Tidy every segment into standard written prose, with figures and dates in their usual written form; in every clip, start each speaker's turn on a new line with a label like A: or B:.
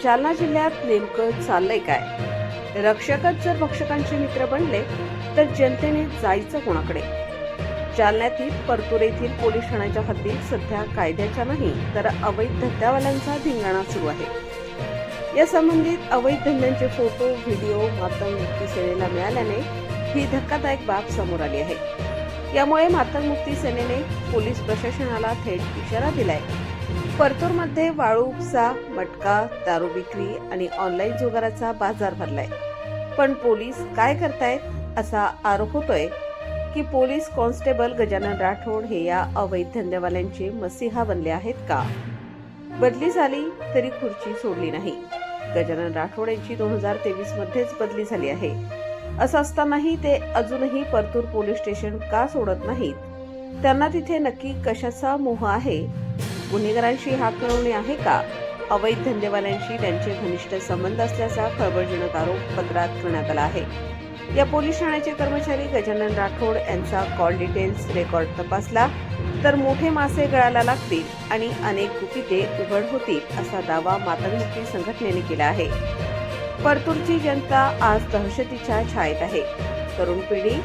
A: जालना जिल्ह्यात नेमकं चाललंय काय? रक्षकच जर भक्षकांचे मित्र बनले तर जनतेने जायचं कोणाकडे? जालन्यातील परतूर येथील पोलीस ठाण्याच्या हद्दीत सध्या कायद्याच्या नाही तर अवैध धंद्यावाल्यांचा धिंगाणा सुरू आहे। या संबंधित अवैध धंद्यांचे फोटो व्हिडिओ मातंग मुक्ती सेनेला मिळाल्याने ही धक्कादायक बाब समोर आली आहे। यामुळे मातंग मुक्ती सेनेने पोलीस प्रशासनाला थेट इशारा दिलाय। परतूरमध्ये वाळू उपसा, मटका, दारू विक्री आणि ऑनलाईन जुगाराचा बाजार भरलाय। पण पोलीस काय करतायत असा आरोप होतोय की पोलीस कॉन्स्टेबल गजानन राठोड हे या अवैध धंदेवाल्यांचे मसीहा बनले आहेत का? बदली झाली तरी खुर्ची सोडली नाही। गजानन राठोड यांची 2023 मध्येच बदली झाली आहे। असं असतानाही ते अजूनही परतूर पोलीस स्टेशन का सोडत नाहीत? त्यांना तिथे नक्की कशाचा मोह आहे? गुन्हेगारांशी हात मिळवणे आहे का? अवैध धंदेवाल्यांशी त्यांचे घनिष्ठ संबंध असल्याचा खळबळजनक आरोप पत्रात करण्यात आला आहे। या पोलीस ठाण्याचे कर्मचारी गजानन राठोड यांचा कॉल डिटेल्स रेकॉर्ड तपासला तर मोठे मासे गळाला लागतील आणि अनेक गुपिते उघड होतील असा दावा मातंग मुक्ती संघटनेने केला आहे। परतूरची जनता आज दहशतीच्या छायेत आहे। तरुण पिढी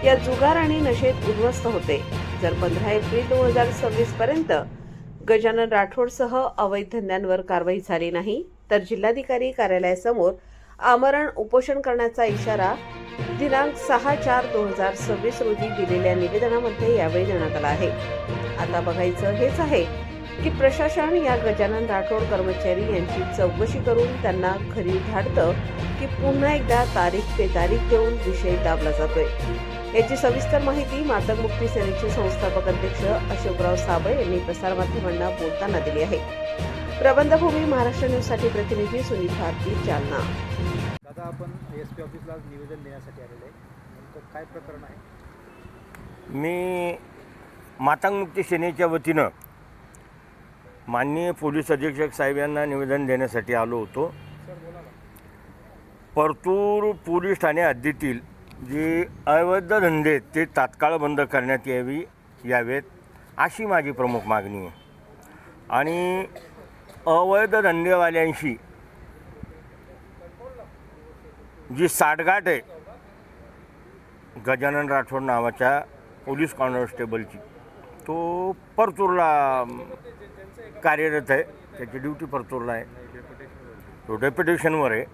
A: या जुगार आणि नशेत उद्ध्वस्त होते। जर 15 एप्रिल 2026 पर्यंत गजानन राठोडसह अवैध धंद्यांवर कारवाई झाली नाही तर जिल्हाधिकारी कार्यालयासमोर आमरण उपोषण करण्याचा इशारा दिनांक 6/4/2026 रोजी दिलेल्या निवेदनामध्ये यावेळी देण्यात आला आहे। आता बघायचं हेच आहे की प्रशासन या गजानन राठोड कर्मचारी यांची चौकशी करून त्यांना खरी धाडतं की पुन्हा एकदा तारीख पे तारीख देऊन विषय दाबला जातोय। याची सविस्तर माहिती मातंग मुक्ती सेनेचे संस्थापक अध्यक्ष अशोकराव साबळे यांनी प्रसारमाध्यमांना बोलताना दिली आहे। प्रबंधभूमी महाराष्ट्र न्यूज साठी प्रतिनिधी सुनील भारती, जालना।
B: दादा, आपण एसपी ऑफिसला निवेदन देण्यासाठी आलेले आहे, नेमकं काय प्रकरण आहे?
C: मी मातंग मुक्ती सेनेच्या वतीनं माननीय पोलीस अधीक्षक साहेब यांना निवेदन देण्यासाठी आलो होतो। परतूर पोलीस ठाणे हद्दीतील जे अवैध धंदे ते तात्काळ बंद करण्यात यावेत अशी माझी प्रमुख मागणी आहे। आणि अवैध धंदेवाल्यांशी जी साठगाठ आहे गजानन राठोड नावाच्या पोलीस कॉन्स्टेबलची, तो परतूरला कार्यरत आहे, त्याची ड्युटी परतूरला आहे, तो डेप्युटेशनवर आहे।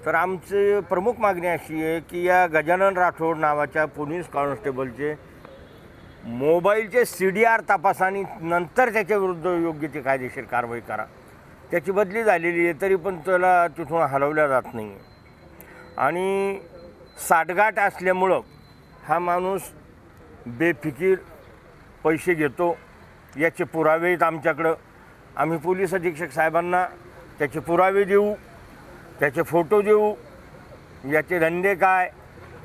C: तर आमची प्रमुख मागणी अशी आहे की या गजानन राठोड नावाच्या पोलीस कॉन्स्टेबलचे मोबाईलचे CDR तपासानी नंतर त्याच्याविरुद्ध योग्य ती कायदेशीर कारवाई करा। त्याची बदली झालेली आहे तरी पण त्याला तिथून हलवल्या जात नाही आणि साठगाठ असल्यामुळं हा माणूस बेफिकीर पैसे घेतो। याचे पुरावे आहेत आमच्याकडं। आम्ही पोलीस अधीक्षक साहेबांना त्याचे पुरावे देऊ, त्याचे फोटो देऊ, याचे धंदे काय,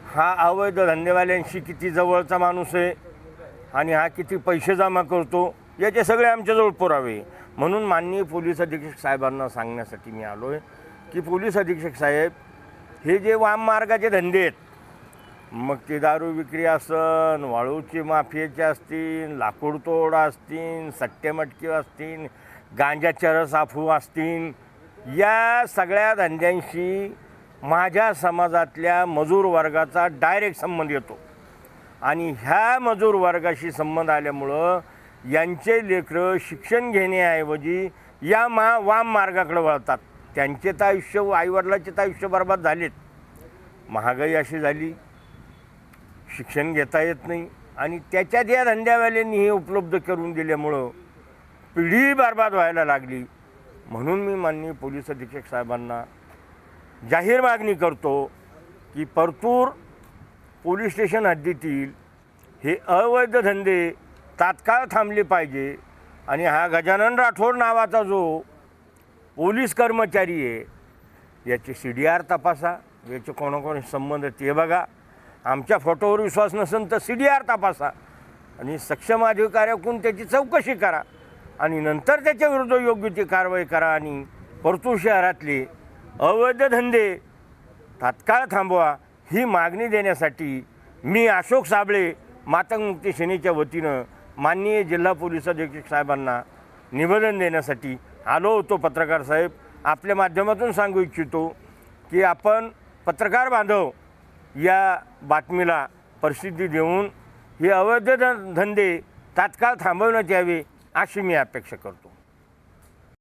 C: हा अवैध धंदेवाल्यांशी किती जवळचा माणूस आहे आणि हा किती पैसे जमा करतो, याचे सगळे आमच्याजवळ पुरावे। म्हणून माननीय पोलीस अधीक्षक साहेबांना सांगण्यासाठी मी आलो आहे की पोलीस अधीक्षक साहेब, हे जे वाममार्गाचे धंदे आहेत, मग ते दारू विक्री असन, वाळूची माफियाचे असतील, लाकूड तोड असतील, सट्टे मटके असतील, गांजाचे रस अफू असतील, या सगळ्या धंद्यांशी माझ्या समाजातल्या मजूर वर्गाचा डायरेक्ट संबंध येतो आणि ह्या मजूर वर्गाशी संबंध आल्यामुळं यांचे लेकरं शिक्षण घेण्याऐवजी या वाम मार्गाकडे वळतात। त्यांचे तर आयुष्य, आईवडिलांचे तर आयुष्य बर्बाद झालेत। महागाई अशी झाली, शिक्षण घेता येत नाही आणि त्याच्यात या धंद्यावाल्यांनी हे उपलब्ध करून दिल्यामुळं पिढी बर्बाद व्हायला लागली। म्हणून मी माननीय पोलीस अधीक्षक साहेबांना जाहीर मागणी करतो की परतूर पोलीस स्टेशन हद्दीतील हे अवैध धंदे तात्काळ थांबले पाहिजे आणि हा गजानन राठोड नावाचा जो पोलीस कर्मचारी आहे याचे CDR तपासा, याचे कोणाकोणी संबंध ते बघा। आमच्या फोटोवर विश्वास नसेल तर CDR तपासा आणि सक्षम अधिकाऱ्याकडून त्याची चौकशी करा आणि नंतर त्याच्याविरुद्ध योग्य ती कारवाई करा आणि परतूर शहरातले अवैध धंदे तात्काळ थांबवा ही मागणी देण्यासाठी मी अशोक साबळे मातंग मुक्ती सेनेच्या वतीनं माननीय जिल्हा पोलीस अधीक्षक साहेबांना निवेदन देण्यासाठी आलो होतो पत्रकार साहेब, आपल्या माध्यमातून सांगू इच्छितो की आपण पत्रकार बांधव या बातमीला प्रसिद्धी देऊन हे अवैध धंदे तात्काळ थांबवण्यात यावे अशी मी अपेक्षा करतो.